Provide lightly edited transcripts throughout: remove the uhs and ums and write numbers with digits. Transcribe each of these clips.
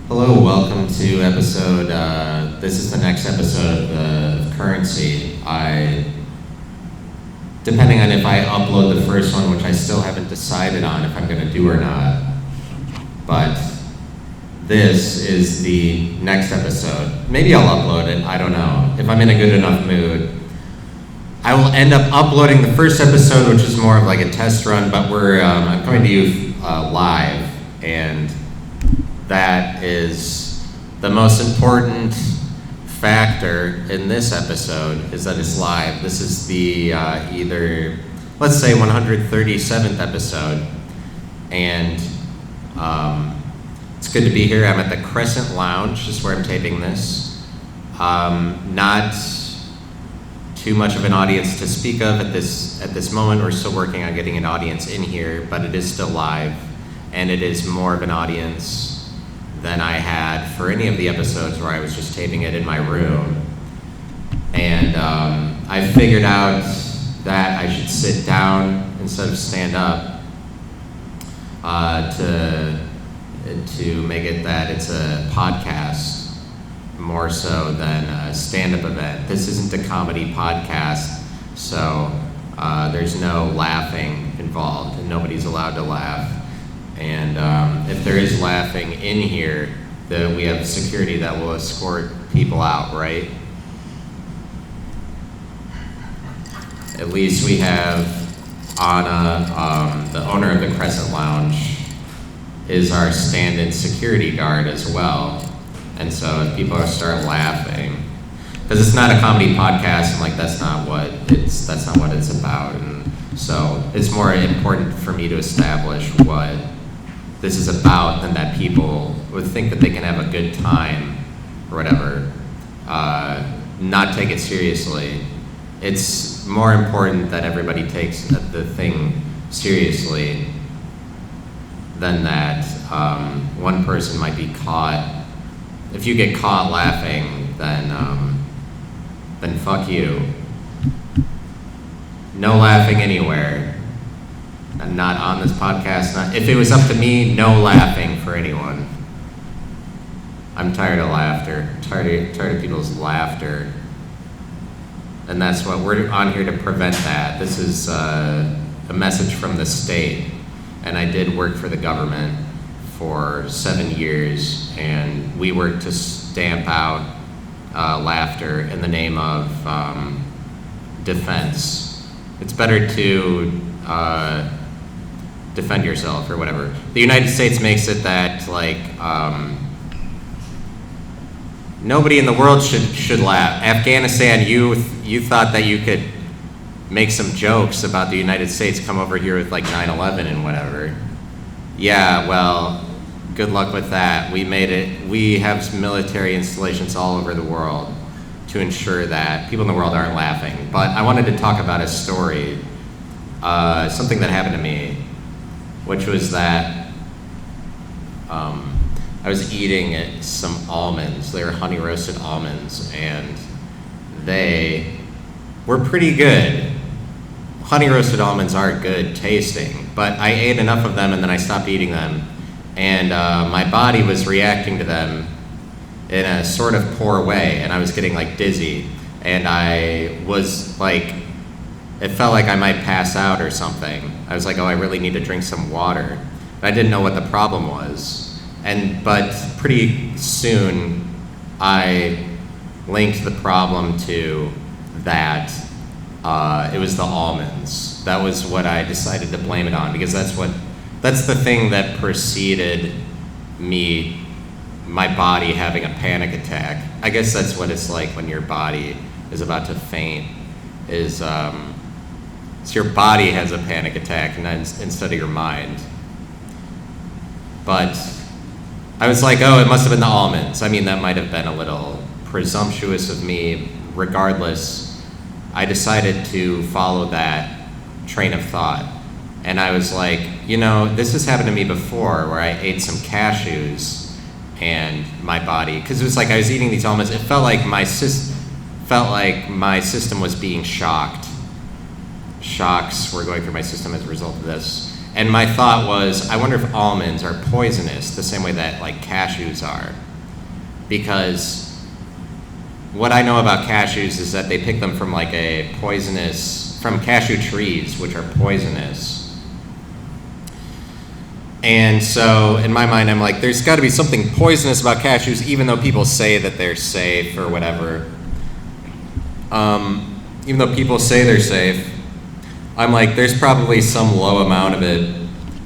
Hello, welcome to episode, this is the next episode of Currency. Depending on if I upload the first one, which I still haven't decided on if I'm gonna do or not, but this is the next episode. Maybe I'll upload it, I don't know. If I'm in a good enough mood. I will end up uploading the first episode, which is more of like a test run, but I'm coming to you live, and that is the most important factor in this episode, is that it's live. This is the let's say 137th episode, and it's good to be here. I'm at the Crescent Lounge, just where I'm taping this. Not too much of an audience to speak of at this moment. We're still working on getting an audience in here, but it is still live, and it is more of an audience than I had for any of the episodes where I was just taping it in my room. And I figured out that I should sit down instead of stand up to make it that it's a podcast more so than a stand-up event. This isn't a comedy podcast, so there's no laughing involved, and nobody's allowed to laugh. And if there is laughing in here, then we have security that will escort people out, right? At least we have Anna, the owner of the Crescent Lounge, is our stand-in security guard as well. And so if people start laughing, because it's not a comedy podcast, and like that's not what it's about. And so it's more important for me to establish what this is about than that people would think that they can have a good time or whatever, not take it seriously. It's more important that everybody takes the thing seriously than that one person might be caught. If you get caught laughing, then fuck you. No laughing anywhere. Not on this podcast. If it was up to me, no laughing for anyone. I'm tired of laughter. Tired of people's laughter. And that's what we're on here to prevent that. This is a message from the state. And I did work for the government for 7 years, and we worked to stamp out laughter in the name of defense. It's better to defend yourself or whatever. The United States makes it that nobody in the world should laugh. Afghanistan, you thought that you could make some jokes about the United States, come over here with like 9/11 and whatever. Yeah, well, good luck with that. We made it. We have military installations all over the world to ensure that people in the world aren't laughing. But I wanted to talk about a story, something that happened to me, which was that I was eating some almonds. They were honey roasted almonds, and they were pretty good. Honey roasted almonds are good tasting, but I ate enough of them and then I stopped eating them, and my body was reacting to them in a sort of poor way, and I was getting like dizzy, and I was like, it felt like I might pass out or something. I was like, oh, I really need to drink some water. I didn't know what the problem was. But pretty soon I linked the problem to that. It was the almonds. That was what I decided to blame it on, because that's the thing that preceded me, my body having a panic attack. I guess that's what it's like when your body is about to faint, is so your body has a panic attack instead of your mind. But I was like, oh, it must have been the almonds. I mean, that might have been a little presumptuous of me. Regardless, I decided to follow that train of thought. And I was like, this has happened to me before, where I ate some cashews and my body, because it was like I was eating these almonds, it felt like my system was being shocked. Shocks were going through my system as a result of this. And my thought was, I wonder if almonds are poisonous the same way that like cashews are. Because what I know about cashews is that they pick them from like from cashew trees, which are poisonous. And so in my mind, I'm like, there's got to be something poisonous about cashews, even though people say that they're safe or whatever. Even though people say they're safe, I'm like, there's probably some low amount of it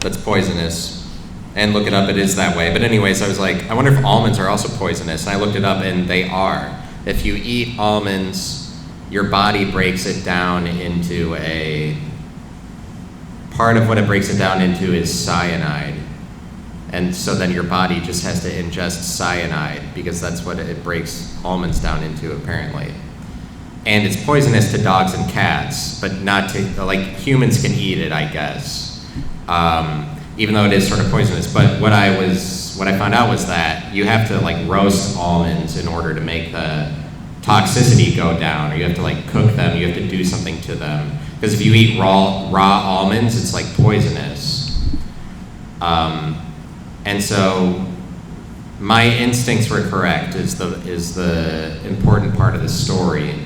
that's poisonous. And look it up, it is that way. But anyways, I was like, I wonder if almonds are also poisonous. And I looked it up, and they are. If you eat almonds, your body breaks it down into part of what it breaks it down into is cyanide. And so then your body just has to ingest cyanide because that's what it breaks almonds down into, apparently. And it's poisonous to dogs and cats, but not to, like, humans can eat it, I guess. Even though it is sort of poisonous. But what I found out was that you have to like roast almonds in order to make the toxicity go down, or you have to like cook them, you have to do something to them. Because if you eat raw almonds, it's like poisonous. And so my instincts were correct, is the important part of the story.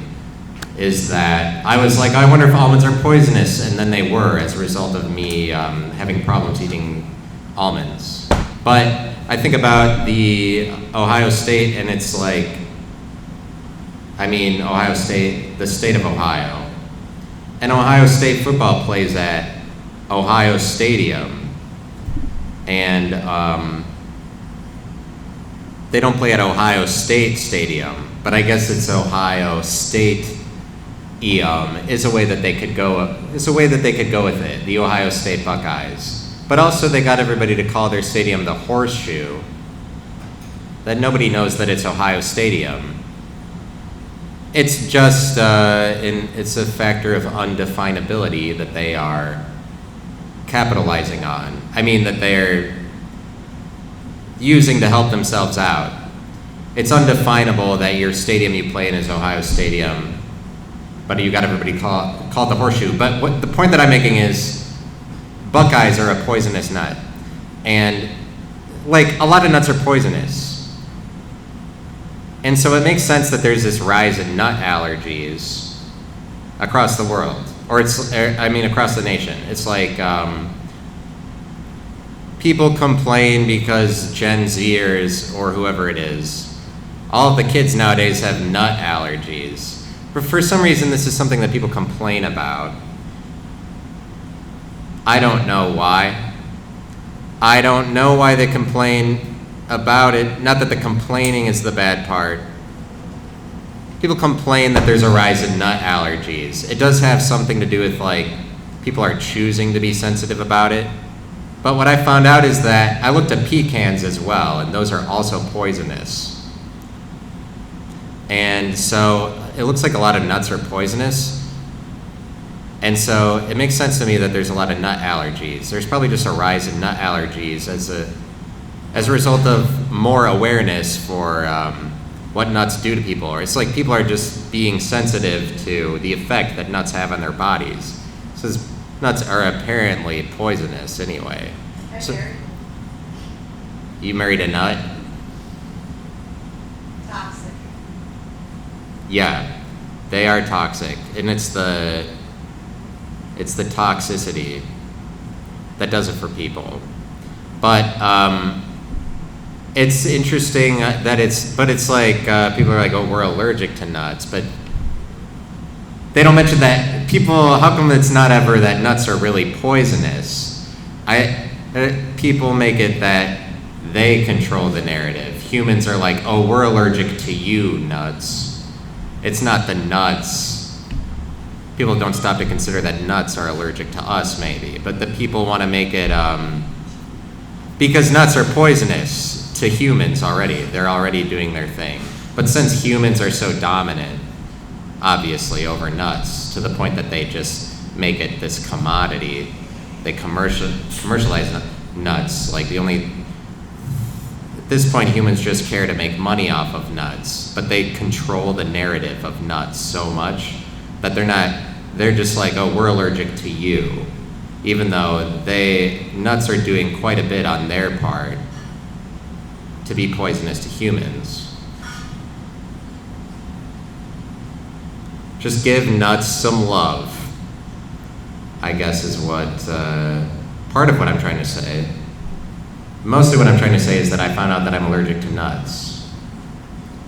Is that I was like, I wonder if almonds are poisonous, and then they were as a result of me having problems eating almonds. But I think about the Ohio State, and it's like, Ohio State, the state of Ohio. And Ohio State football plays at Ohio Stadium. And they don't play at Ohio State Stadium, but I guess it's Ohio State is a way that they could go. It's a way that they could go with it. The Ohio State Buckeyes, but also they got everybody to call their stadium the Horseshoe. That nobody knows that it's Ohio Stadium. It's just it's a factor of undefinability that they are capitalizing on. That they're using to help themselves out. It's undefinable that your stadium you play in is Ohio Stadium, but you got everybody call it the Horseshoe. But the point that I'm making is Buckeyes are a poisonous nut. And like a lot of nuts are poisonous. And so it makes sense that there's this rise in nut allergies across the world. Across the nation. It's like people complain because Gen Zers or whoever it is, all of the kids nowadays have nut allergies. But for some reason, this is something that people complain about. I don't know why. I don't know why they complain about it. Not that the complaining is the bad part. People complain that there's a rise in nut allergies. It does have something to do with like people are choosing to be sensitive about it. But what I found out is that I looked at pecans as well, and those are also poisonous. And so it looks like a lot of nuts are poisonous. And so it makes sense to me that there's a lot of nut allergies. There's probably just a rise in nut allergies as a result of more awareness for what nuts do to people. Or it's like people are just being sensitive to the effect that nuts have on their bodies. So nuts are apparently poisonous anyway. So, you married a nut? Toxic. Yeah, they are toxic, and it's the toxicity that does it for people. But it's interesting that it's like people are like, oh, we're allergic to nuts, but they don't mention that how come it's not ever that nuts are really poisonous? People make it that they control the narrative. Humans are like, oh, we're allergic to you, nuts. It's not the nuts. People don't stop to consider that nuts are allergic to us, maybe. But the people want to make it, because nuts are poisonous to humans already. They're already doing their thing. But since humans are so dominant, obviously, over nuts, to the point that they just make it this commodity, they commercialize nuts. Like at this point, humans just care to make money off of nuts, but they control the narrative of nuts so much that they're just like, oh, we're allergic to you. even though nuts are doing quite a bit on their part to be poisonous to humans. Just give nuts some love, I guess, is what part of what I'm trying to say. Mostly what I'm trying to say is that I found out that I'm allergic to nuts.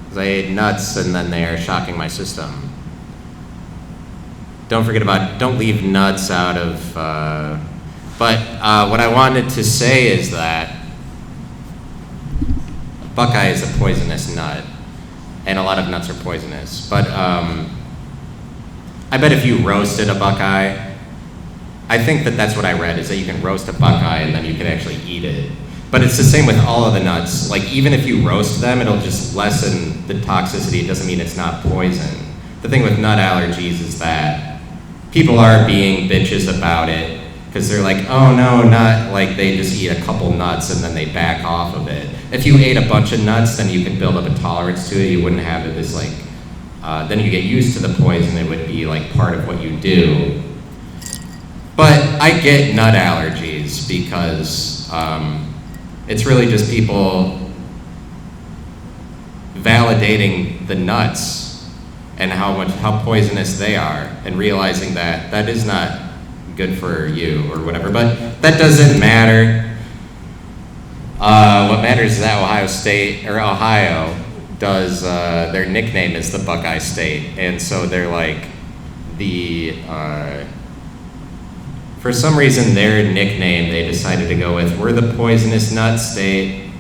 Because I ate nuts and then they are shocking my system. Don't leave nuts out of, but what I wanted to say is that Buckeye is a poisonous nut, and a lot of nuts are poisonous. But I bet if you roasted a Buckeye, I think that that's what I read, is that you can roast a Buckeye and then you can actually eat it. But it's the same with all of the nuts. Like, even if you roast them, it'll just lessen the toxicity. It doesn't mean it's not poison. The thing with nut allergies is that people are being bitches about it because they're like, oh no, not like they just eat a couple nuts and then they back off of it. If you ate a bunch of nuts, then you can build up a tolerance to it. You wouldn't have it as like, then you get used to the poison. It would be like part of what you do. But I get nut allergies because it's really just people validating the nuts and how poisonous they are, and realizing that that is not good for you or whatever. But that doesn't matter. What matters is that Ohio does their nickname is the Buckeye State, and so they're like for some reason their nickname they decided to go with, we're the poisonous nut state.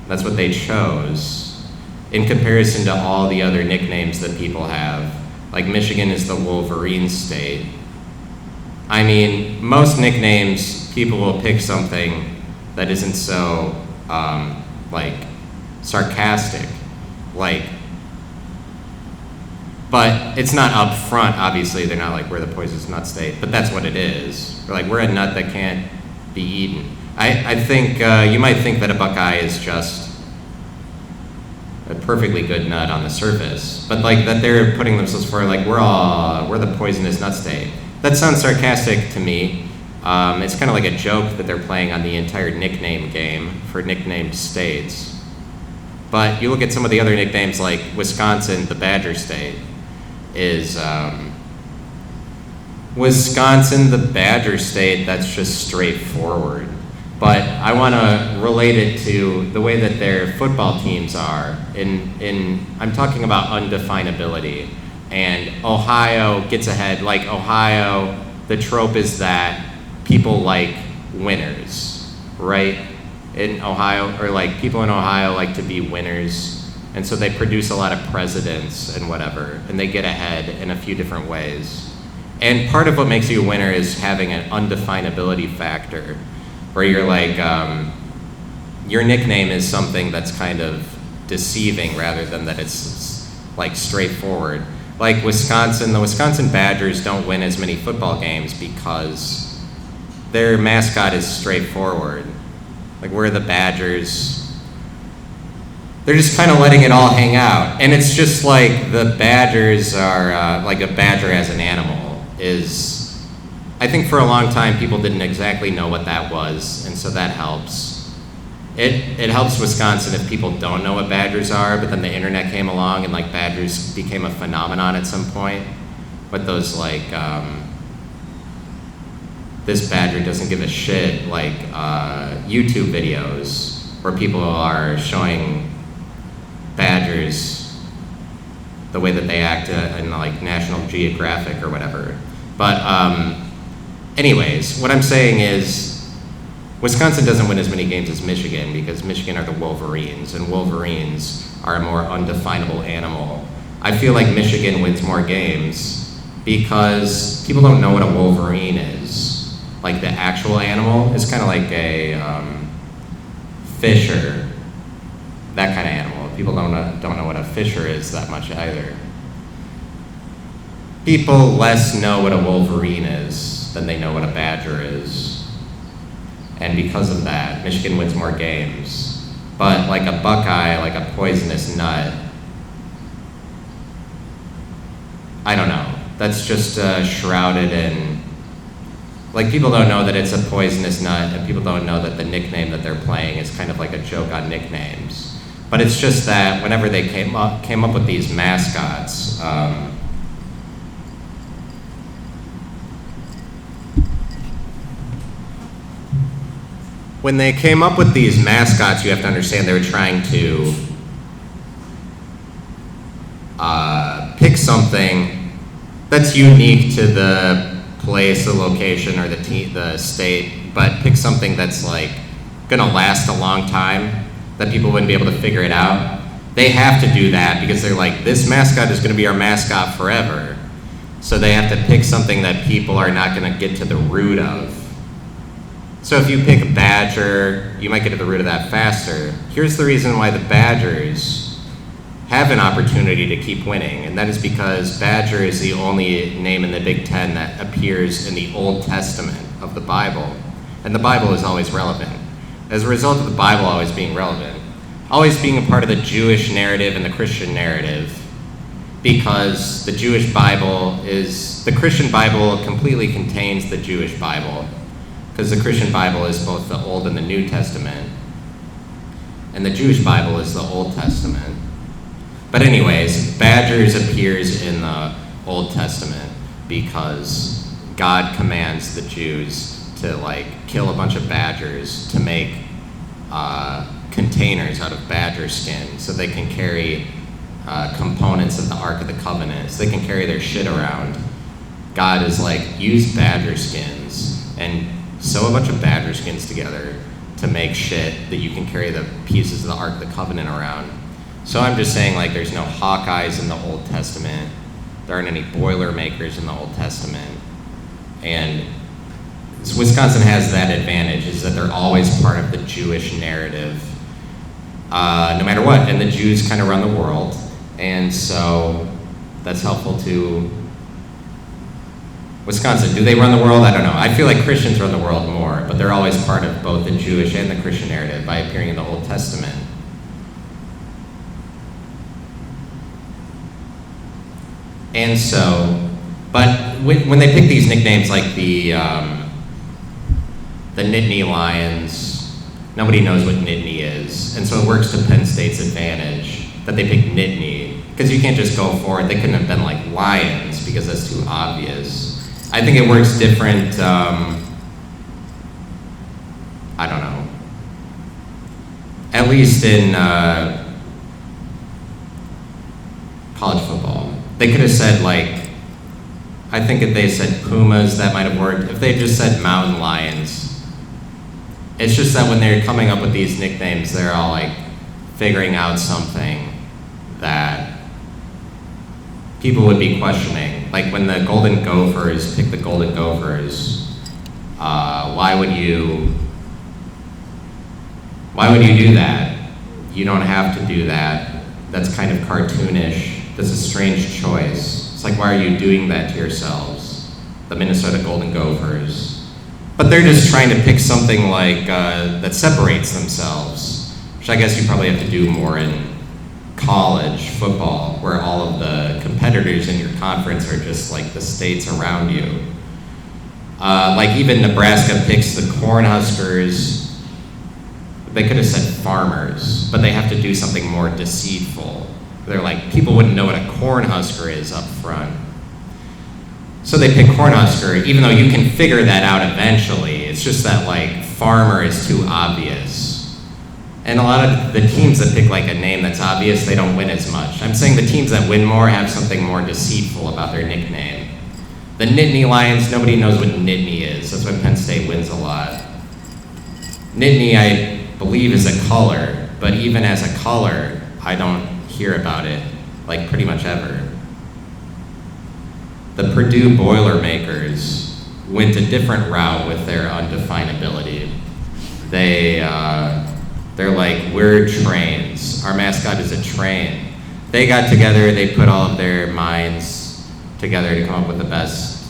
That's what they chose in comparison to all the other nicknames that people have. Like Michigan is the Wolverine state. I mean, most nicknames, people will pick something that isn't so, like, sarcastic, like, but it's not up front, obviously. They're not like, we're the poisonous nut state, but that's what it is. We're like, we're a nut that can't be eaten. I think, you might think that a Buckeye is just a perfectly good nut on the surface, but like that they're putting themselves for like, we're the poisonous nut state. That sounds sarcastic to me. It's kind of like a joke that they're playing on the entire nickname game for nicknamed states. But you look at some of the other nicknames, like Wisconsin, the Badger State, is Wisconsin, the Badger State. That's just straightforward. But I want to relate it to the way that their football teams are. I'm talking about undefinability. And Ohio gets ahead. Like Ohio, the trope is that people like winners, right? In Ohio, or like people in Ohio like to be winners. And so they produce a lot of presidents and whatever, and they get ahead in a few different ways. And part of what makes you a winner is having an undefinability factor, where you're like, your nickname is something that's kind of deceiving rather than that it's like straightforward. Like Wisconsin, the Wisconsin Badgers don't win as many football games because their mascot is straightforward. Like, we're the Badgers. They're just kind of letting it all hang out. And it's just like the Badgers are, like a badger as an animal is, I think for a long time people didn't exactly know what that was, and so that helps. It helps Wisconsin if people don't know what badgers are, but then the internet came along and like badgers became a phenomenon at some point. But those like, this badger doesn't give a shit, like YouTube videos where people are showing badgers the way that they act in like National Geographic or whatever. But anyways, what I'm saying is Wisconsin doesn't win as many games as Michigan because Michigan are the Wolverines, and Wolverines are a more undefinable animal. I feel like Michigan wins more games because people don't know what a Wolverine is. Like the actual animal is kind of like a fisher, that kind of animal. People don't know what a fisher is that much either. People less know what a Wolverine is than they know what a badger is. And because of that, Michigan wins more games. But like a Buckeye, like a poisonous nut, I don't know. That's just shrouded in Like, people don't know that it's a poisonous nut, and people don't know that the nickname that they're playing is kind of like a joke on nicknames. But it's just that whenever they came up with these mascots, when they came up with these mascots, you have to understand they were trying to pick something that's unique to the place, the location, or the state, but pick something that's like gonna last a long time, that people wouldn't be able to figure it out. They have to do that because they're like, this mascot is gonna be our mascot forever. So they have to pick something that people are not gonna get to the root of. So if you pick a badger, you might get to the root of that faster. Here's the reason why the Badgers have an opportunity to keep winning, and that is because Badger is the only name in the Big Ten that appears in the Old Testament of the Bible, and the Bible is always relevant. As a result of the Bible always being relevant, always being a part of the Jewish narrative and the Christian narrative, because the Jewish Bible the Christian Bible completely contains the Jewish Bible, because the Christian Bible is both the Old and the New Testament, and the Jewish Bible is the Old Testament. But anyways, Badgers appears in the Old Testament because God commands the Jews to kill a bunch of badgers to make containers out of badger skin so they can carry components of the Ark of the Covenant, so they can carry their shit around. God is like, use badger skins and sew a bunch of badger skins together to make shit that you can carry the pieces of the Ark of the Covenant around. So I'm just saying, there's no Hawkeyes in the Old Testament. There aren't any Boilermakers in the Old Testament. And Wisconsin has that advantage, is that they're always part of the Jewish narrative, no matter what. And the Jews kind of run the world. And so that's helpful to Wisconsin. Do they run the world? I don't know. I feel like Christians run the world more, but they're always part of both the Jewish and the Christian narrative by appearing in the Old Testament. And so, but when they pick these nicknames like the Nittany Lions, nobody knows what Nittany is. And so it works to Penn State's advantage that they pick Nittany, because you can't just go for it. They couldn't have been like Lions because that's too obvious. I think it works different, I don't know, at least in college football. They could have said I think if they said Pumas, that might have worked. If they just said Mountain Lions, it's just that when they're coming up with these nicknames, they're all figuring out something that people would be questioning. Like when the Golden Gophers pick the Golden Gophers, why would you do that? You don't have to do that. That's kind of cartoonish. That's a strange choice. It's like, why are you doing that to yourselves? The Minnesota Golden Gophers. But they're just trying to pick something that separates themselves, which I guess you probably have to do more in college football, where all of the competitors in your conference are just the states around you. Even Nebraska picks the Cornhuskers. They could have said Farmers, but they have to do something more deceitful. They're people wouldn't know what a Cornhusker is up front. So they pick Cornhusker, even though you can figure that out eventually. It's just that Farmer is too obvious. And a lot of the teams that pick a name that's obvious, they don't win as much. I'm saying the teams that win more have something more deceitful about their nickname. The Nittany Lions, nobody knows what Nittany is. That's why Penn State wins a lot. Nittany, I believe, is a color, but even as a color, I don't hear about it pretty much ever. The Purdue Boilermakers went a different route with their undefinability. They're we're trains. Our mascot is a train. They got together, they put all of their minds together to come up with the best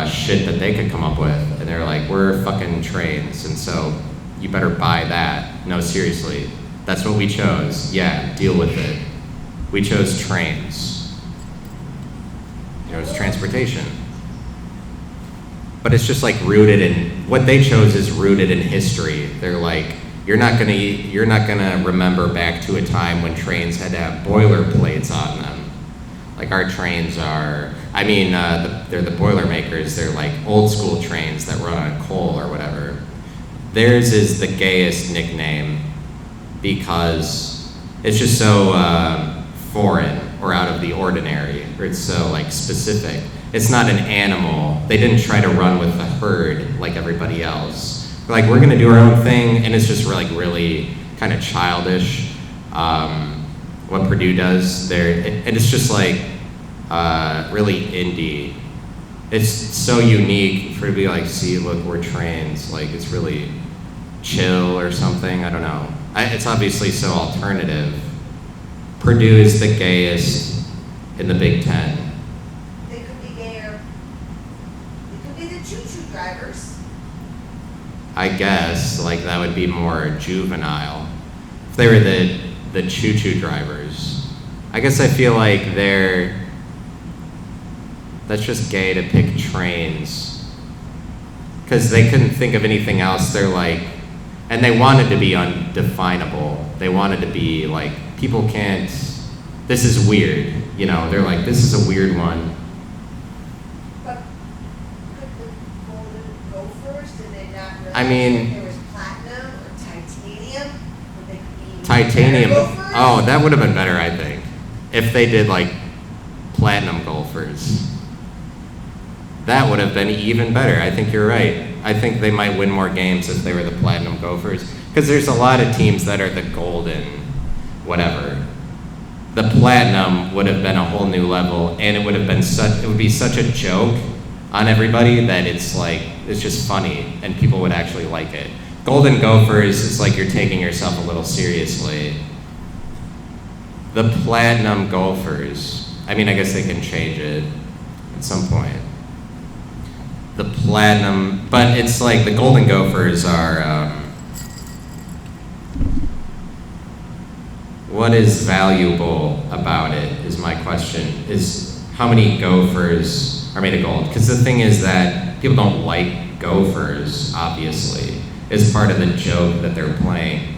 shit that they could come up with. And they're we're fucking trains, and so you better buy that. No, seriously. That's what we chose. Yeah, deal with it. We chose trains. It was transportation. but it's just like rooted in, what they chose is rooted in history. They're like, you're not gonna remember back to a time when trains had to have boilerplates on them. Like our trains are, they're the Boilermakers. They're like old school trains that run on coal or whatever. Theirs is the gayest nickname because it's just so foreign or out of the ordinary, or it's so like specific. It's not an animal. They didn't try to run with the herd like everybody else. They're like, we're gonna do our own thing, and it's just really kind of childish. What Purdue does there, and it's just like really indie. It's so unique for it to be like, see, look, we're trains. Like, it's really chill or something. I don't know. It's obviously so alternative. Purdue is the gayest in the Big Ten. They could be gayer. They could be the choo-choo drivers. I guess, like, that would be more juvenile. If they were the choo-choo drivers. I guess I feel like that's just gay to pick trains. Because they couldn't think of anything else. They're like, and they wanted to be undefinable. They wanted to be like, people can't, this is weird. You know, they're like, this is a weird one. But could the golden gophers, did they not realize I mean, there was platinum or titanium? Would they be Titanium, gophers? oh, that would have been better, I think. If they did like platinum golfers. That would have been even better. I think you're right. I think they might win more games if they were the platinum gophers. Because there's a lot of teams that are the golden whatever. The platinum would have been a whole new level, and it would be such a joke on everybody that it's like, it's just funny, and people would actually like it. Golden gophers, it's like you're taking yourself a little seriously. The platinum gophers, I guess they can change it at some point. The platinum, but it's like the golden gophers are, what is valuable about it is my question, is how many gophers are made of gold? Because the thing is that people don't like gophers, obviously. It's part of the joke that they're playing.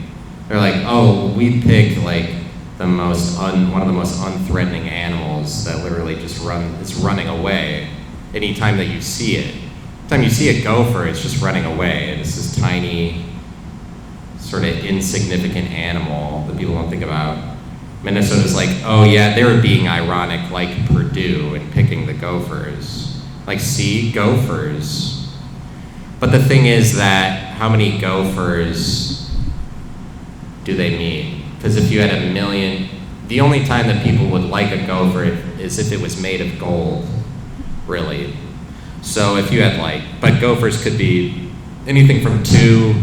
They're like, oh, we picked like one of the most unthreatening animals that literally just it's running away anytime that you see it. Anytime you see a gopher, it's just running away, and it's this tiny, sort of insignificant animal that people don't think about. Minnesota's like, oh yeah, they were being ironic like Purdue and picking the gophers. Like, see, gophers. But the thing is that, how many gophers do they mean? Because if you had 1 million, the only time that people would like a gopher is if it was made of gold, really. So if you had but gophers could be anything from 2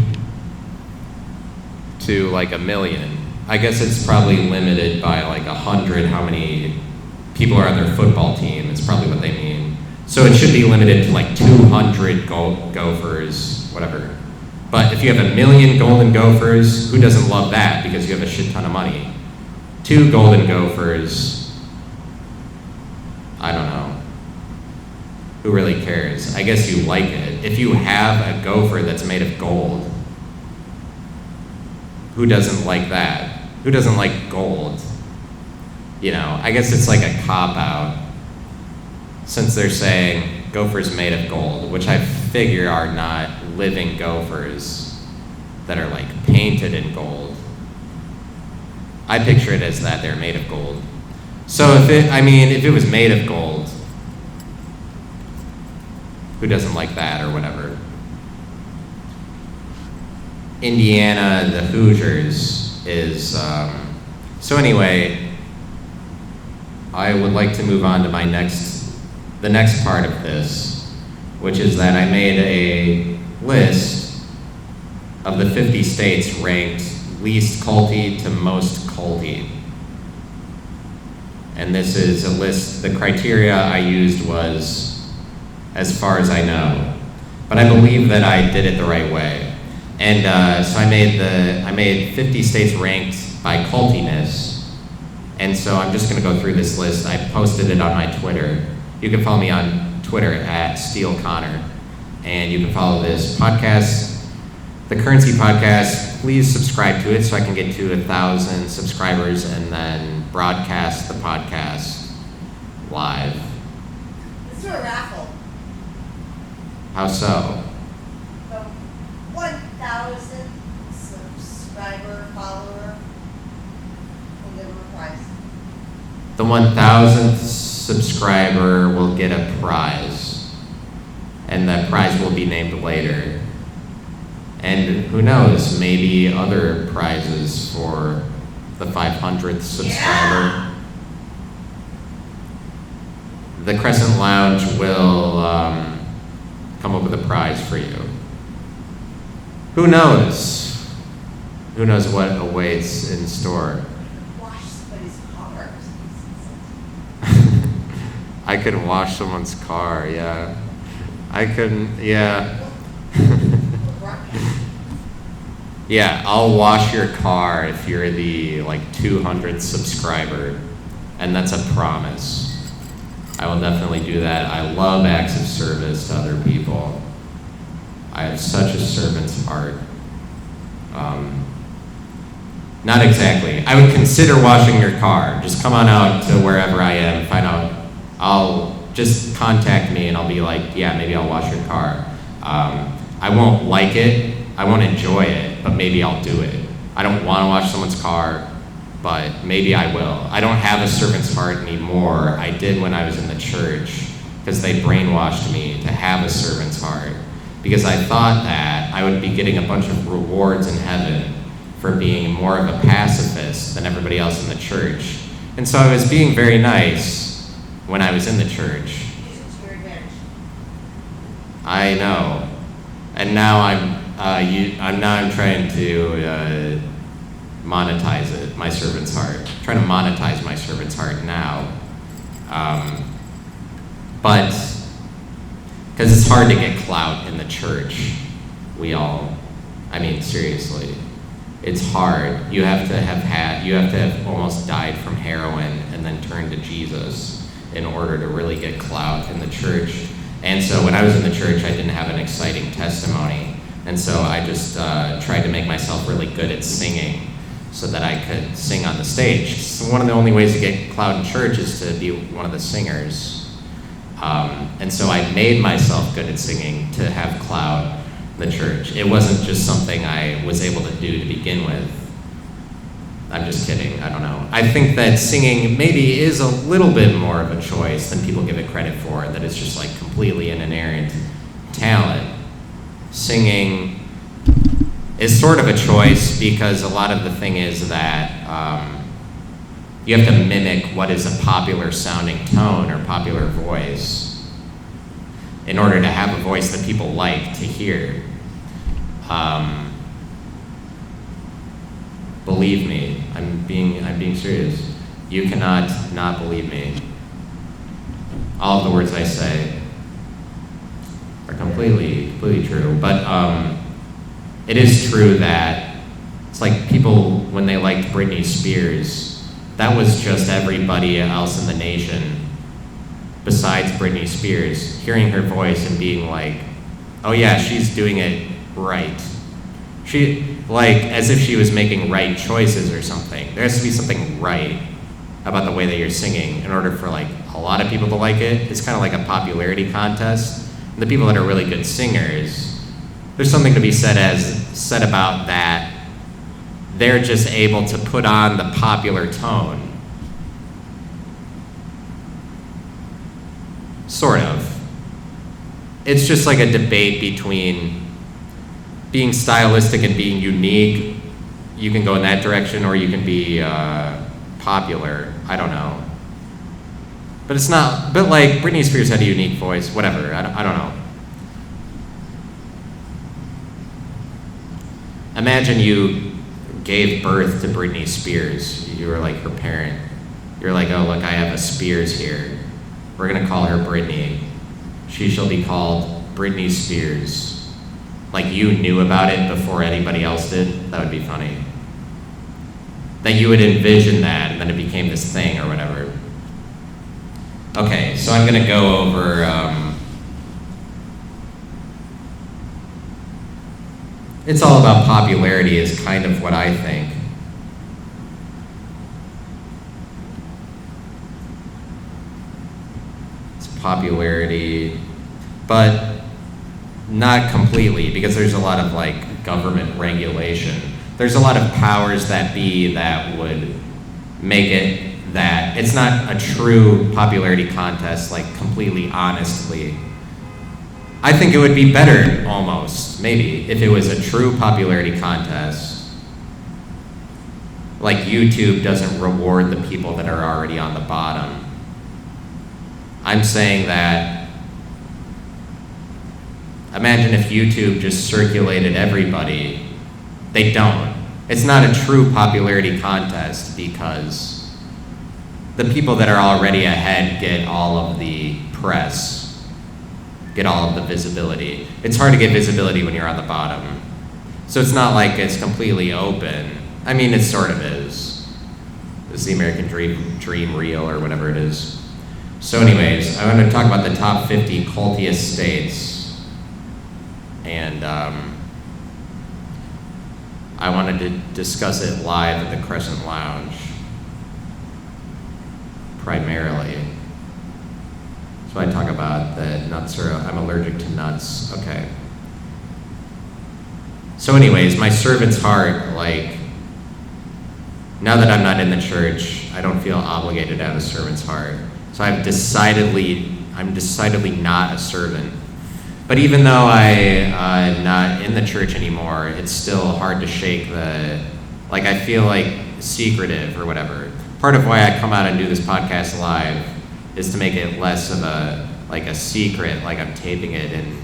to 1 million. I guess it's probably limited by 100 how many people are on their football team. It's probably what they mean. So it should be limited to 200 gophers, whatever. But if you have 1 million golden gophers, who doesn't love that because you have a shit ton of money? 2 golden gophers, I don't know. Who really cares? I guess you like it. If you have a gopher that's made of gold, who doesn't like that? Who doesn't like gold? You know, I guess it's like a cop-out, since they're saying gophers made of gold, which I figure are not living gophers that are painted in gold. I picture it as that they're made of gold. So if it was made of gold, who doesn't like that or whatever? Indiana, the Hoosiers is, so anyway, I would like to move on to the next part of this, which is that I made a list of the 50 states ranked least culty to most culty. And this is a list, the criteria I used was as far as I know, but I believe that I did it the right way. And so I made 50 states ranked by cultiness, and so I'm just gonna go through this list. I posted it on my Twitter. You can follow me on Twitter at SteelConnor. And you can follow this podcast, the Currency Podcast. Please subscribe to it so I can get to 1,000 subscribers and then broadcast the podcast live. Let's do a raffle. How so? The 1,000 subscriber follower will give a prize. The 1,000th subscriber will get a prize, and that prize will be named later. And who knows, maybe other prizes for the 500th subscriber. Yeah. The Crescent Lounge will come up with a prize for you. Who knows? Who knows what awaits in store? Wash somebody's car. I could wash someone's car, yeah. I couldn't, yeah. Yeah, I'll wash your car if you're the 200th subscriber, and that's a promise. I will definitely do that. I love acts of service to other people. I have such a servant's heart. Not exactly. I would consider washing your car. Just come on out to wherever I am, find out. I'll just contact me and I'll be like, yeah, maybe I'll wash your car. I won't like it. I won't enjoy it, but maybe I'll do it. I don't want to wash someone's car, but maybe I will. I don't have a servant's heart anymore. I did when I was in the church because they brainwashed me to have a servant's heart because I thought that I would be getting a bunch of rewards in heaven for being more of a pacifist than everybody else in the church. And so I was being very nice when I was in the church. Use it to your advantage. I know. And now I'm trying to monetize it, my servant's heart. I'm trying to monetize my servant's heart now. But, because it's hard to get clout in the church. Seriously. It's hard. You have to have almost died from heroin and then turned to Jesus in order to really get clout in the church. And so when I was in the church, I didn't have an exciting testimony. And so I just tried to make myself really good at singing so that I could sing on the stage. So one of the only ways to get clout in church is to be one of the singers. And so I made myself good at singing to have clout in the church. It wasn't just something I was able to do to begin with. I'm just kidding, I don't know. I think that singing maybe is a little bit more of a choice than people give it credit for, that it's just completely an inerrant talent. Singing is sort of a choice because a lot of the thing is that you have to mimic what is a popular sounding tone or popular voice in order to have a voice that people like to hear. Believe me, I'm being serious. You cannot not believe me. All of the words I say are completely true. But it is true that it's like people, when they liked Britney Spears, that was just everybody else in the nation besides Britney Spears hearing her voice and being like, oh yeah, she's doing it right. As if she was making right choices or something. There has to be something right about the way that you're singing in order for a lot of people to like it. It's kind of like a popularity contest. And the people that are really good singers, there's something to be said about that. They're just able to put on the popular tone. Sort of. It's just like a debate between being stylistic and being unique. You can go in that direction, or you can be popular. I don't know. But it's not, but Britney Spears had a unique voice, whatever, I don't know. Imagine you gave birth to Britney Spears. You were her parent. You're like, oh look, I have a Spears here. We're gonna call her Britney. She shall be called Britney Spears. You knew about it before anybody else did. That would be funny. That you would envision that and then it became this thing or whatever. Okay, so I'm gonna go over it's all about popularity is kind of what I think. It's popularity, but not completely, because there's a lot of like government regulation. There's a lot of powers that be that would make it that it's not a true popularity contest, like completely honestly. I think it would be better, almost, maybe, if it was a true popularity contest. Like YouTube doesn't reward the people that are already on the bottom. I'm saying that, imagine if YouTube just circulated everybody. They don't. It's not a true popularity contest because the people that are already ahead get all of the press, get all of the visibility. It's hard to get visibility when you're on the bottom. So it's not like it's completely open. I mean, it sort of is. Is the American dream real, or whatever it is? So anyways, I want to talk about the top 50 cultiest states. And I wanted to discuss it live at the Crescent Lounge, primarily. So I talk about the nuts, or I'm allergic to nuts. Okay. So anyways, my servant's heart, like, now that I'm not in the church, I don't feel obligated to have a servant's heart. So I'm decidedly not a servant. But even though I'm not in the church anymore, it's still hard to shake I feel like secretive or whatever. Part of why I come out and do this podcast live is to make it less of a secret, like I'm taping it in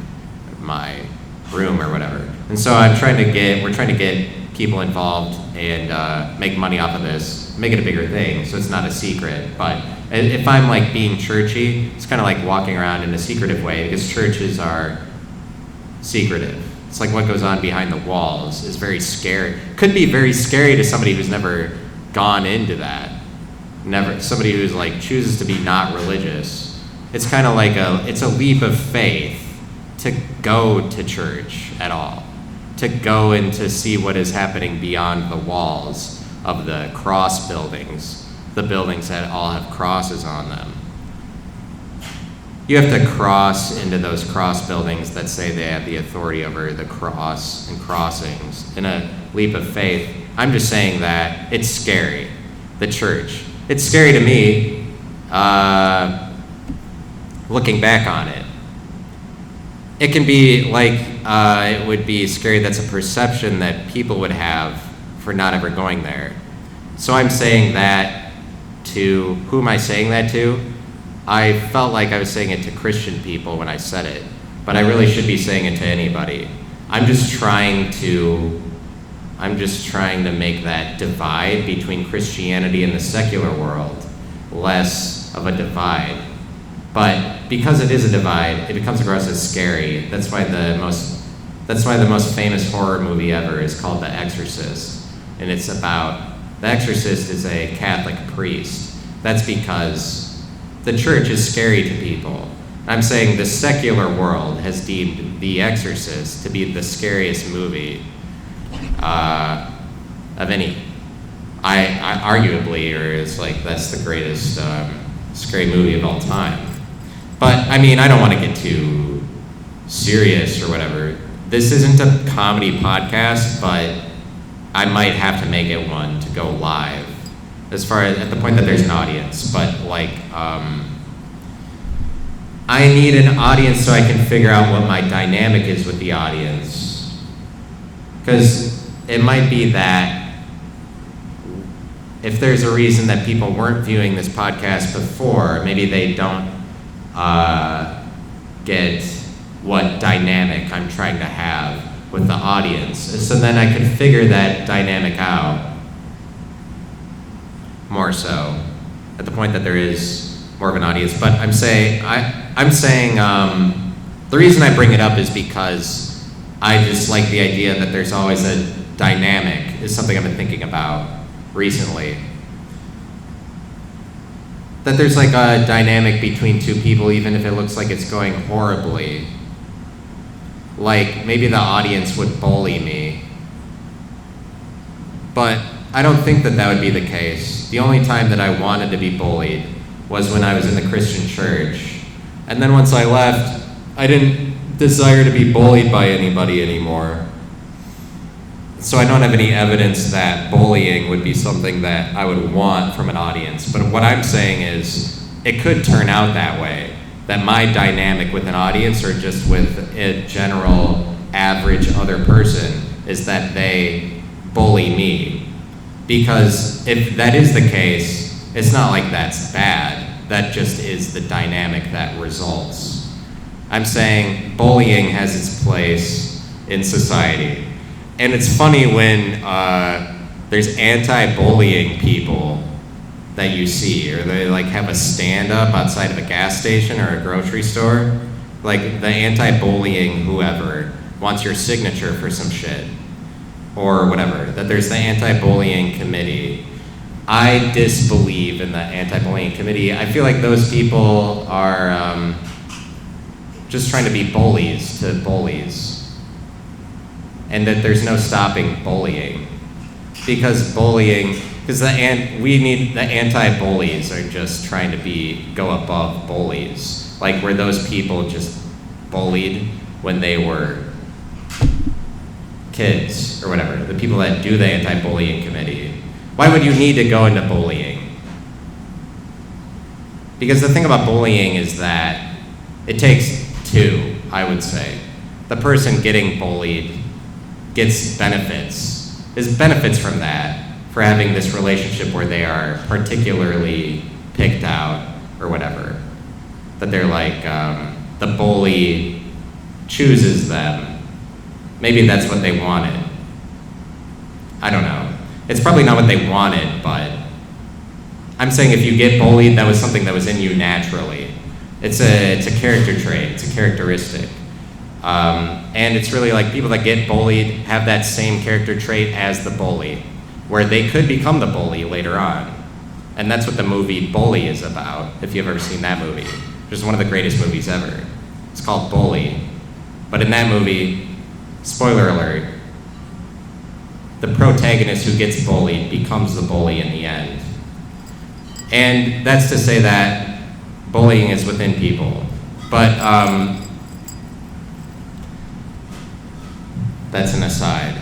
my room or whatever. And so we're trying to get people involved and make money off of this, make it a bigger thing, so it's not a secret. But if I'm like being churchy, it's kind of like walking around in a secretive way, because churches are secretive. It's like what goes on behind the walls is very scary. Could be very scary to somebody who's never gone into that. Somebody who's like chooses to be not religious. It's kind of like it's a leap of faith to go to church at all, to go and to see what is happening beyond the walls of the cross buildings, the buildings that all have crosses on them. You have to cross into those cross buildings that say they have the authority over the cross and crossings in a leap of faith. I'm just saying that it's scary, the church. It's scary to me, looking back on it. It can be like, it would be scary, that's a perception that people would have for not ever going there. So I'm saying that to, who am I saying that to? I felt like I was saying it to Christian people when I said it, but I really should be saying it to anybody. I'm just trying to make that divide between Christianity and the secular world less of a divide. But because it is a divide, it becomes across as scary. That's why the most famous horror movie ever is called The Exorcist. And it's about, the exorcist is a Catholic priest. That's because the church is scary to people. I'm saying the secular world has deemed The Exorcist to be the scariest movie of any. I arguably, or it's like that's the greatest scary movie of all time. But I mean, I don't want to get too serious or whatever. This isn't a comedy podcast, but I might have to make it one to go live, as far as at the point that there's an audience. But like, I need an audience so I can figure out what my dynamic is with the audience. Because it might be that if there's a reason that people weren't viewing this podcast before, maybe they don't get what dynamic I'm trying to have with the audience. So then I could figure that dynamic out more so at the point that there is more of an audience. But I'm saying the reason I bring it up is because I just like the idea that there's always a dynamic, is something I've been thinking about recently. That there's like a dynamic between two people, even if it looks like it's going horribly. Like maybe the audience would bully me, But I don't think that that would be the case. The only time that I wanted to be bullied was when I was in the Christian church. And then once I left, I didn't desire to be bullied by anybody anymore. So I don't have any evidence that bullying would be something that I would want from an audience. But what I'm saying is, it could turn out that way. That my dynamic with an audience, or just with a general average other person, is that they bully me. Because if that is the case, it's not like that's bad. That just is the dynamic that results. I'm saying bullying has its place in society. And it's funny when there's anti-bullying people that you see, or they like have a stand-up outside of a gas station or a grocery store. Like the anti-bullying whoever wants your signature for some shit, or whatever. That there's the anti-bullying committee. I disbelieve in the anti-bullying committee. I feel like those people are just trying to be bullies to bullies. And that there's no stopping bullying. Because the anti-bullies are just trying to go above bullies. Like, were those people just bullied when they were kids or whatever? The people that do the anti-bullying committee. Why would you need to go into bullying? Because the thing about bullying is that it takes two, I would say. The person getting bullied gets benefits from that, for having this relationship where they are particularly picked out or whatever. That they're like, the bully chooses them. Maybe that's what they wanted. I don't know. It's probably not what they wanted, but I'm saying if you get bullied, that was something that was in you naturally. It's a character trait, it's a characteristic. And it's really like people that get bullied have that same character trait as the bully, where they could become the bully later on. And that's what the movie Bully is about, if you've ever seen that movie. Which is one of the greatest movies ever. It's called Bully. But in that movie, spoiler alert, the protagonist who gets bullied becomes the bully in the end. And that's to say that bullying is within people. But that's an aside.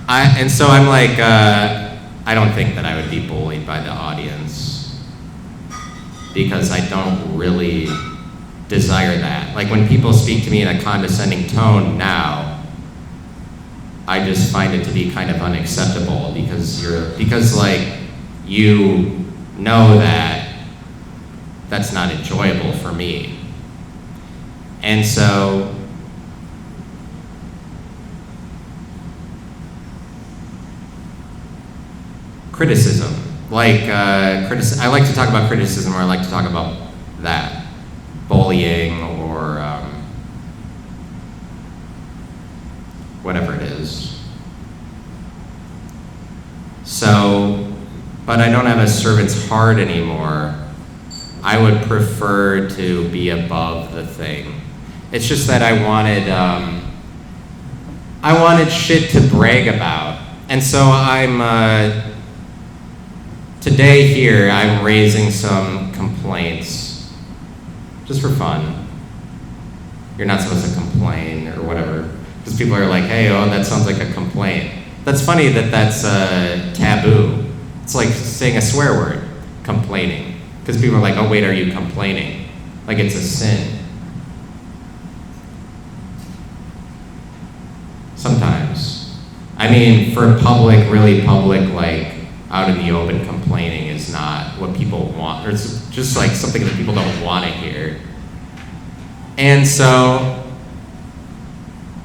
And so I'm like, I don't think that I would be bullied by the audience, because I don't really desire that. Like when people speak to me in a condescending tone now, I just find it to be kind of unacceptable, because like you know that that's not enjoyable for me. And so criticism, I like to talk about criticism, or I like to talk about that, bullying, or whatever it is. So, but I don't have a servant's heart anymore. I would prefer to be above the thing. It's just that I wanted shit to brag about. And so today here, I'm raising some complaints, just for fun. You're not supposed to complain or whatever, because people are like, hey, oh, that sounds like a complaint. That's funny that that's taboo. It's like saying a swear word, complaining, because people are like, oh wait, are you complaining? Like it's a sin. Sometimes. I mean, for public, really public, like, out in the open, complaining is not what people want, or it's just like something that people don't want to hear. And so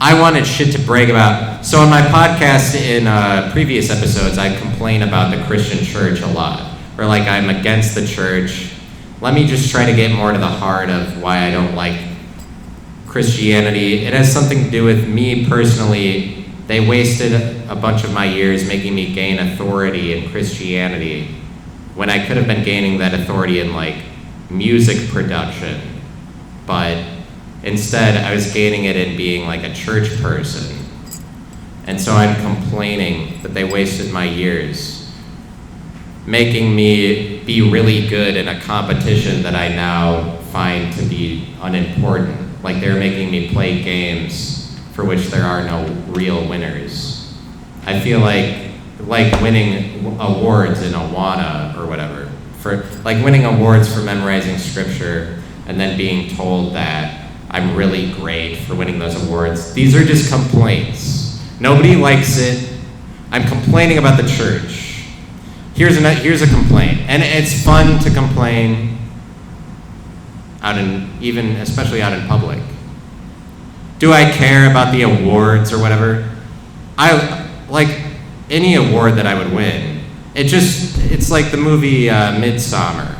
I wanted shit to brag about. So on my podcast in previous episodes, I complain about the Christian church a lot, or like I'm against the church. Let me just try to get more to the heart of why I don't like Christianity. It has something to do with me personally. They wasted a bunch of my years making me gain authority in Christianity, when I could have been gaining that authority in like music production. But instead, I was gaining it in being like a church person. And so I'm complaining that they wasted my years, making me be really good in a competition that I now find to be unimportant. Like they're making me play games for which there are no real winners. I feel like winning awards in Awana or whatever, for like winning awards for memorizing scripture and then being told that I'm really great for winning those awards. These are just complaints. Nobody likes it. I'm complaining about the church. Here's a complaint, and it's fun to complain especially out in public. Do I care about the awards or whatever? I like any award that I would win. It's like the movie Midsummer.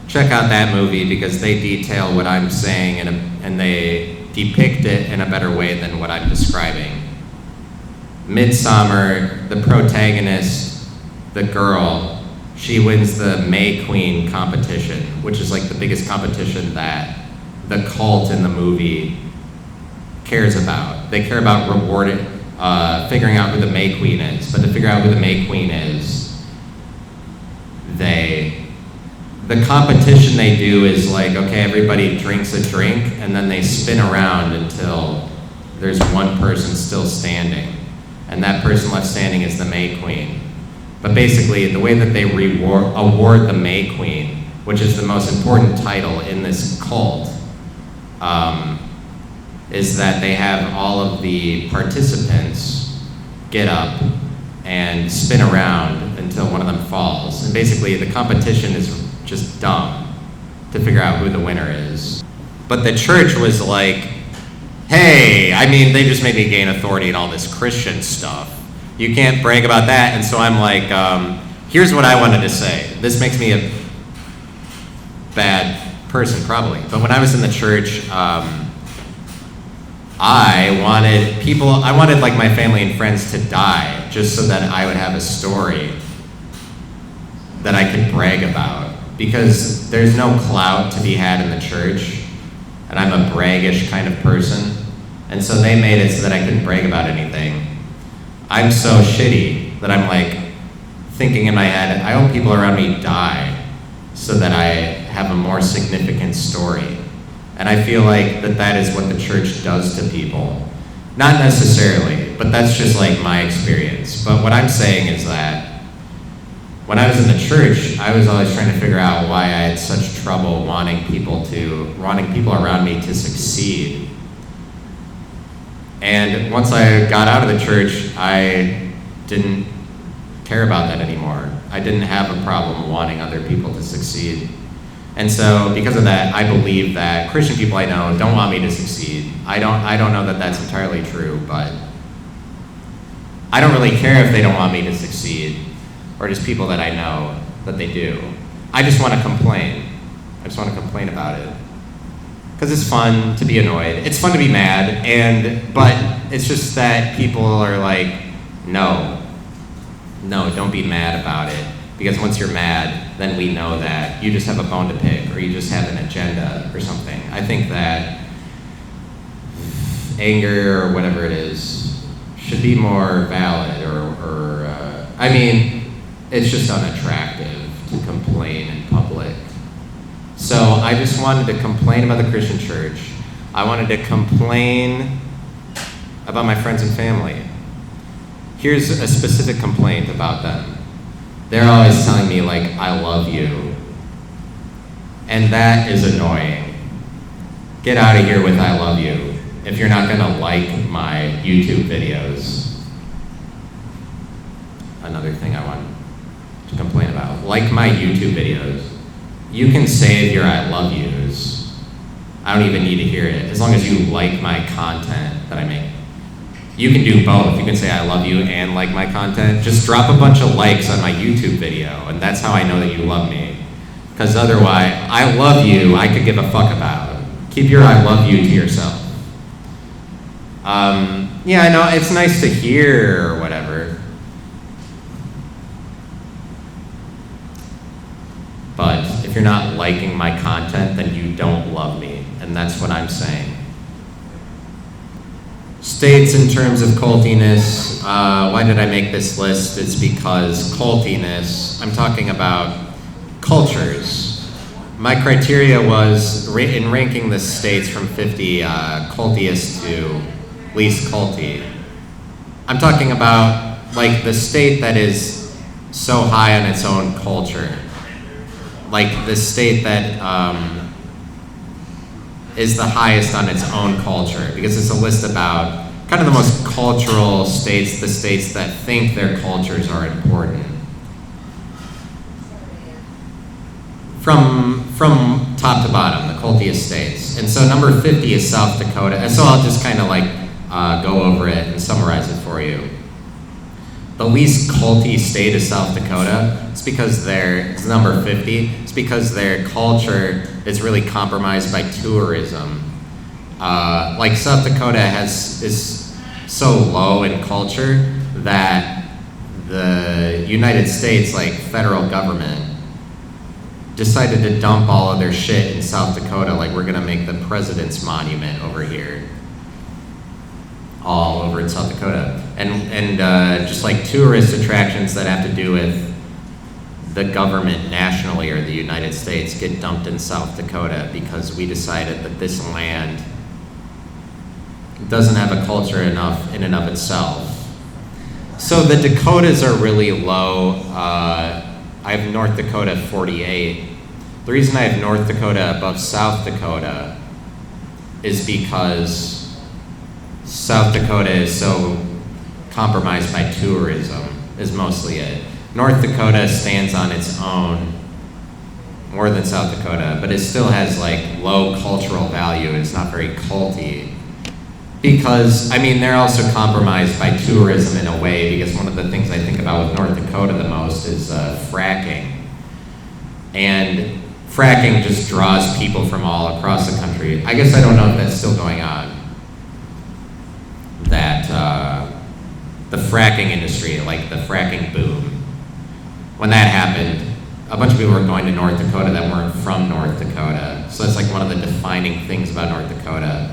Check out that movie because they detail what I'm saying and they depict it in a better way than what I'm describing. Midsummer, the protagonist, the girl, she wins the May Queen competition, which is like the biggest competition that the cult in the movie cares about. They care about figuring out who the May Queen is. But to figure out who the May Queen is, the competition they do is like, okay, everybody drinks a drink and then they spin around until there's one person still standing. And that person left standing is the May Queen. But basically, the way that they award the May Queen, which is the most important title in this cult, is that they have all of the participants get up and spin around until one of them falls. And basically, the competition is just dumb to figure out who the winner is. But the church was like, hey, they just made me gain authority in all this Christian stuff. You can't brag about that. And so I'm like, here's what I wanted to say. This makes me a bad person, probably. But when I was in the church, I wanted like my family and friends to die just so that I would have a story that I could brag about. Because there's no clout to be had in the church, and I'm a braggish kind of person. And so they made it so that I couldn't brag about anything. I'm so shitty that I'm like thinking in my head, I hope people around me die so that I have a more significant story. And I feel like that is what the church does to people. Not necessarily, but that's just like my experience. But what I'm saying is that when I was in the church, I was always trying to figure out why I had such trouble wanting people around me to succeed. And once I got out of the church, I didn't care about that anymore. I didn't have a problem wanting other people to succeed. And so because of that, I believe that Christian people I know don't want me to succeed. I don't know that that's entirely true, but I don't really care if they don't want me to succeed, or just people that I know that they do. I just want to complain. I just want to complain about it. Because it's fun to be annoyed. It's fun to be mad, but it's just that people are like, no, don't be mad about it. Because once you're mad, then we know that you just have a bone to pick, or you just have an agenda or something. I think that anger or whatever it is should be more valid, it's just unattractive to complain in public. So I just wanted to complain about the Christian church. I wanted to complain about my friends and family. Here's a specific complaint about them. They're always telling me like, I love you. And that is annoying. Get out of here with I love you if you're not gonna like my YouTube videos. Another thing I want to complain about. Like my YouTube videos. You can save your I love yous. I don't even need to hear it. As long as you like my content that I make. You can do both. You can say I love you and like my content. Just drop a bunch of likes on my YouTube video, and that's how I know that you love me. Because otherwise, I love you, I could give a fuck about. Keep your I love you to yourself. Yeah, I know, it's nice to hear or whatever. But if you're not liking my content, then you don't love me. And that's what I'm saying. States in terms of cultiness, why did I make this list? It's because cultiness, I'm talking about cultures. My criteria was in ranking the states from 50 cultiest to least culty. I'm talking about like the state that is so high on its own culture. Like the state that is the highest on its own culture, because it's a list about kind of the most cultural states, the states that think their cultures are important. From top to bottom, the cultiest states. And so number 50 is South Dakota. And so I'll just kind of like go over it and summarize it for you. The least culty state is South Dakota. It's because it's number 50. It's because their culture is really compromised by tourism. Like South Dakota is so low in culture that the United States, like federal government, decided to dump all of their shit in South Dakota. Like, we're gonna make the president's monument over here, all over in South Dakota. And just like tourist attractions that have to do with the government nationally or the United States get dumped in South Dakota because we decided that this land doesn't have a culture enough in and of itself. So the Dakotas are really low. I have North Dakota 48. The reason I have North Dakota above South Dakota is because South Dakota is so compromised by tourism, is mostly it. North Dakota stands on its own more than South Dakota, but it still has like low cultural value. It's not very culty. Because, I mean, they're also compromised by tourism in a way, because one of the things I think about with North Dakota the most is fracking. And fracking just draws people from all across the country. I guess I don't know if that's still going on. That the fracking industry, like the fracking boom, when that happened, a bunch of people were going to North Dakota that weren't from North Dakota. So that's like one of the defining things about North Dakota,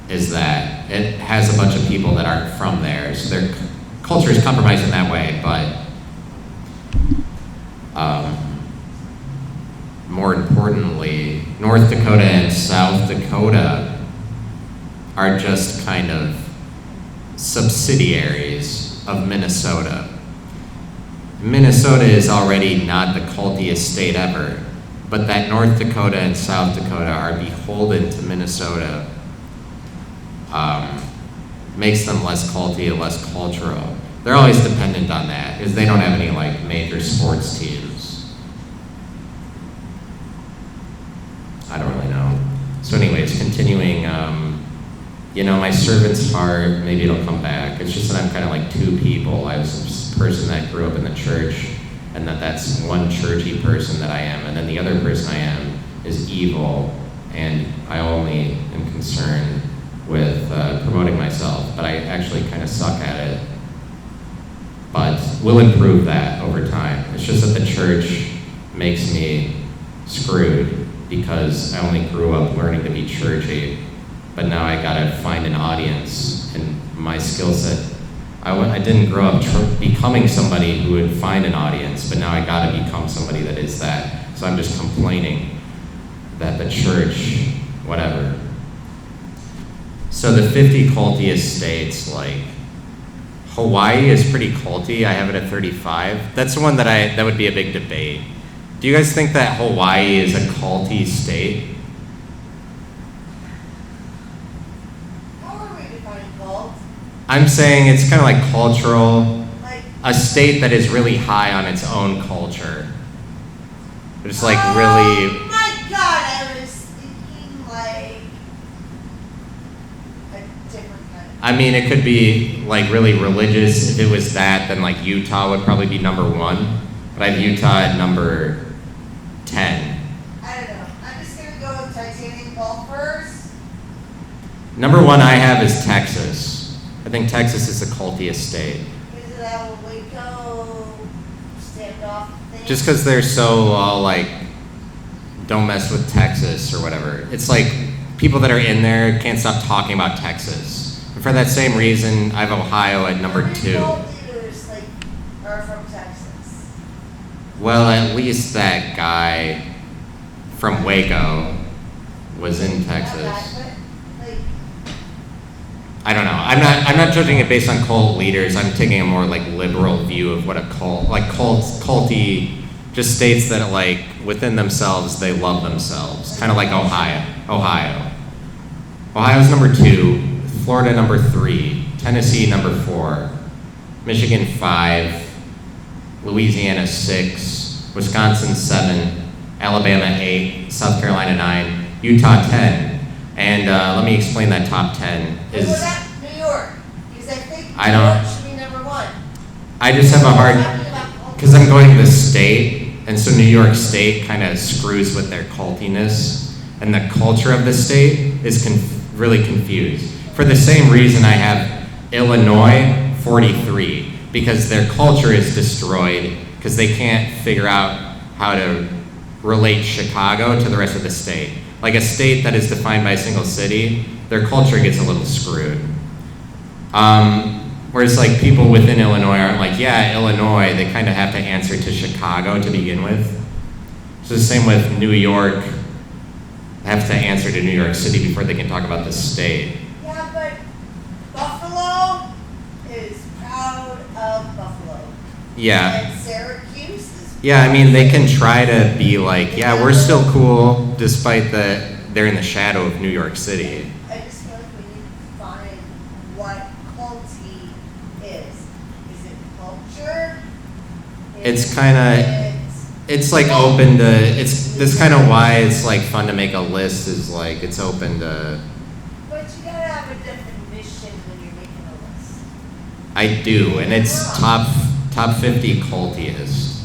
is that it has a bunch of people that aren't from there. So their culture is compromised in that way, but more importantly, North Dakota and South Dakota are just kind of subsidiaries of Minnesota. Minnesota is already not the cultiest state ever, but that North Dakota and South Dakota are beholden to Minnesota makes them less culty, less cultural. They're always dependent on that, because they don't have any like major sports teams. I don't really know. So anyways, continuing, my servant's heart, maybe it'll come back. It's just that I'm kind of like two people. I was a person that grew up in the church, and that's one churchy person that I am, and then the other person I am is evil, and I only am concerned with promoting myself, but I actually kind of suck at it. But we'll improve that over time. It's just that the church makes me screwed, because I only grew up learning to be churchy, but now I gotta find an audience, and my skill set, I didn't grow up becoming somebody who would find an audience, but now I gotta become somebody that is that. So I'm just complaining that the church, whatever. So the 50 cultiest states, like Hawaii is pretty culty. I have it at 35. That's the one that would be a big debate. Do you guys think that Hawaii is a culty state? How are we defining cult? I'm saying it's kind of like cultural, Like, a state that is really high on its own culture. It's like oh really, my God, I was thinking like a different kind of. I mean, it could be like really religious. If it was that, then like Utah would probably be number 1. But I have Utah at number 10. I don't know. I'm just gonna go with titanium ball first. Number 1 I have is Texas. I think Texas is the cultiest state. Is it that Waco standoff thing? Just because they're so all like, don't mess with Texas or whatever. It's like people that are in there can't stop talking about Texas. For that same reason, I have Ohio at number How many 2. cult leaders, like, are from Texas? Well, at least that guy from Waco was in Not that, Texas. but, like, I don't know. I'm not judging it based on cult leaders. I'm taking a more like liberal view of what a cult, like culty just states that like within themselves they love themselves. Kind of like Ohio's number 2, Florida number 3, Tennessee number 4, Michigan 5, Louisiana 6, Wisconsin 7, Alabama 8, South Carolina 9, Utah 10. And let me explain that top 10 what is. about New York? Because I think I New don't- York should be number 1. I just have a hard, Talking about cult- because I'm going to the state, and so New York State kind of screws with their cultiness, and the culture of the state is really confused. For the same reason I have Illinois 43, because their culture is destroyed, because they can't figure out how to relate Chicago to the rest of the state. Like a state that is defined by a single city, their culture gets a little screwed. Whereas like people within Illinois aren't like, yeah, Illinois, they kind of have to answer to Chicago to begin with. So the same with New York, they have to answer to New York City before they can talk about the state. Yeah, but Buffalo is proud of Buffalo. Yeah. And Syracuse is. Yeah, I mean, they can try to be like, yeah, we're still cool, despite that they're in the shadow of New York City. I just feel like we need to find what culty is. Is it culture? It's kinda- It's like open to, this kind of why it's like fun to make a list is like, it's open to, But you gotta have a definition when you're making a list. I do, and it's top 50 cultiest.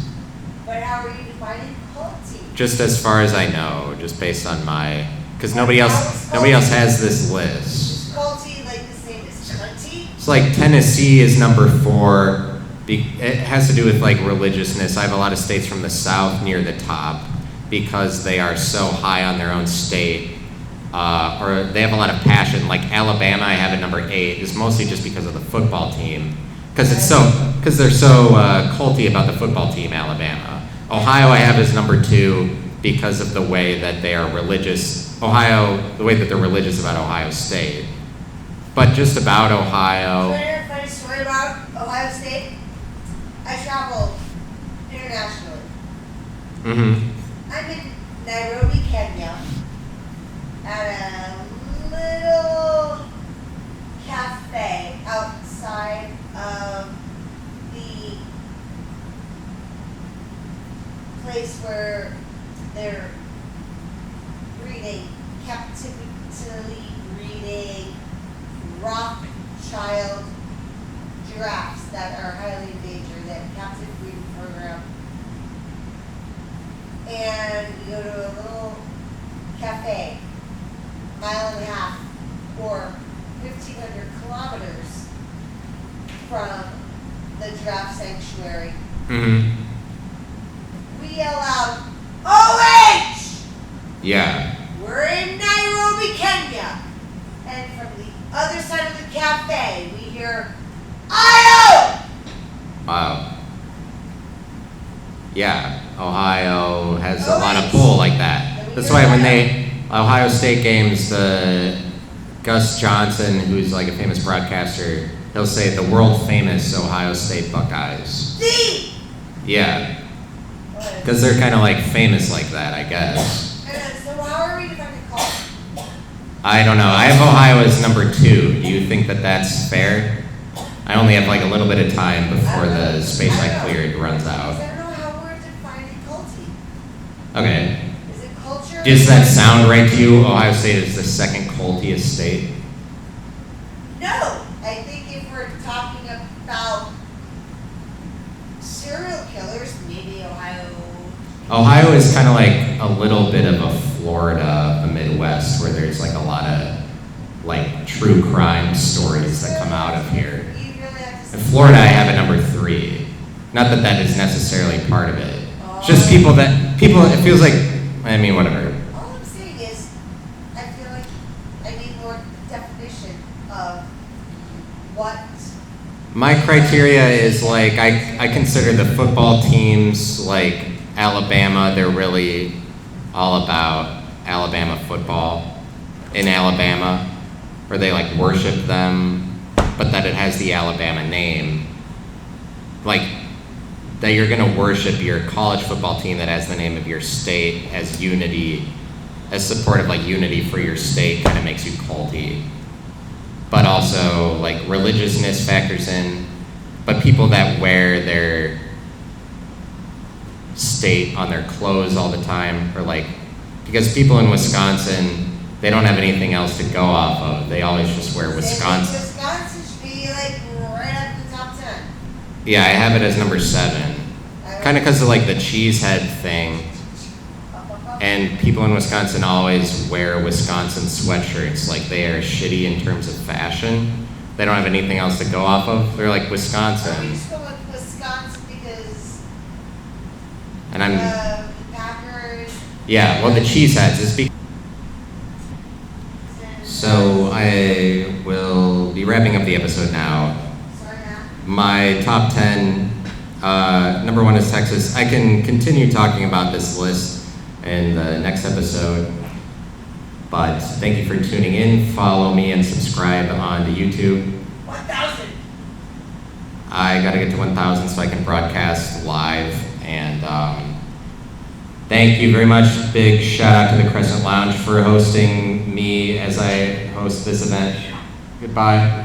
But how are you defining culty? Just as far as I know, just based on my, because nobody else has this list. Is culty like the same as cunty? It's like Tennessee is number 4. It has to do with like religiousness. I have a lot of states from the South near the top because they are so high on their own state, or they have a lot of passion. Like Alabama, I have at number 8 is mostly just because of the football team, because they're so culty about the football team. Alabama. Ohio, I have as number 2 because of the way that they are religious. Ohio, the way that they're religious about Ohio State. But just about Ohio. Funny story about Ohio State. I traveled internationally. Mm-hmm. I'm in Nairobi, Kenya, at a little cafe outside of the place where they're captively breeding Rothschild giraffes that are highly endangered, that captive breeding program. And we go to a little cafe, mile and a half or 1,500 kilometers from the giraffe sanctuary. Mm-hmm. We yell out, OH! Yeah. We're in Nairobi, Kenya. And from the other side of the cafe, we hear, IO! Wow. Yeah, Ohio has a lot of pull like that. That's why when Ohio State games, Gus Johnson, who's like a famous broadcaster, he'll say the world famous Ohio State Buckeyes. D! Yeah, because they're kind of like famous like that, I guess. So how are we defining cult? I don't know. I have Ohio as number 2. Do you think that that's fair? I only have like a little bit of time before the space I cleared runs out. I don't know how we're defining culty. Okay. Is it culture? Does that sound right to you? Ohio State is the second cultiest state? No. I think if we're talking about serial killers, maybe Ohio. Ohio is kind of like a little bit of a Florida, the Midwest, where there's like a lot of like true crime stories that come out of here. You really have to In Florida, I have a number 3. Not that that is necessarily part of it. It's just people, it feels like, I mean, whatever. All I'm saying is, I feel like I need more definition of My criteria is like, I consider the football teams like Alabama, they're really all about Alabama football in Alabama, where they like worship them, but that it has the Alabama name. Like, that you're gonna worship your college football team that has the name of your state as unity, as support of like unity for your state kind of makes you culty. But also like religiousness factors in, but people that wear their state on their clothes all the time, or like, because people in Wisconsin, they don't have anything else to go off of. They always just wear Wisconsin. Wisconsin should be like right up the top 10. Yeah, I have it as number 7. Kind of because of like the cheesehead thing. And people in Wisconsin always wear Wisconsin sweatshirts. Like, they are shitty in terms of fashion. They don't have anything else to go off of. They're like Wisconsin. We just go with Wisconsin because And I'm, Packers. yeah, well, the cheeseheads is because. So I will be wrapping up the episode now. Sorry, Matt. My top 10, number 1 is Texas. I can continue talking about this list in the next episode, but thank you for tuning in. Follow me and subscribe on the YouTube. 1,000. I gotta get to 1,000 so I can broadcast live, and thank you very much. Big shout out to the Crescent Lounge for hosting me as I host this event. Goodbye.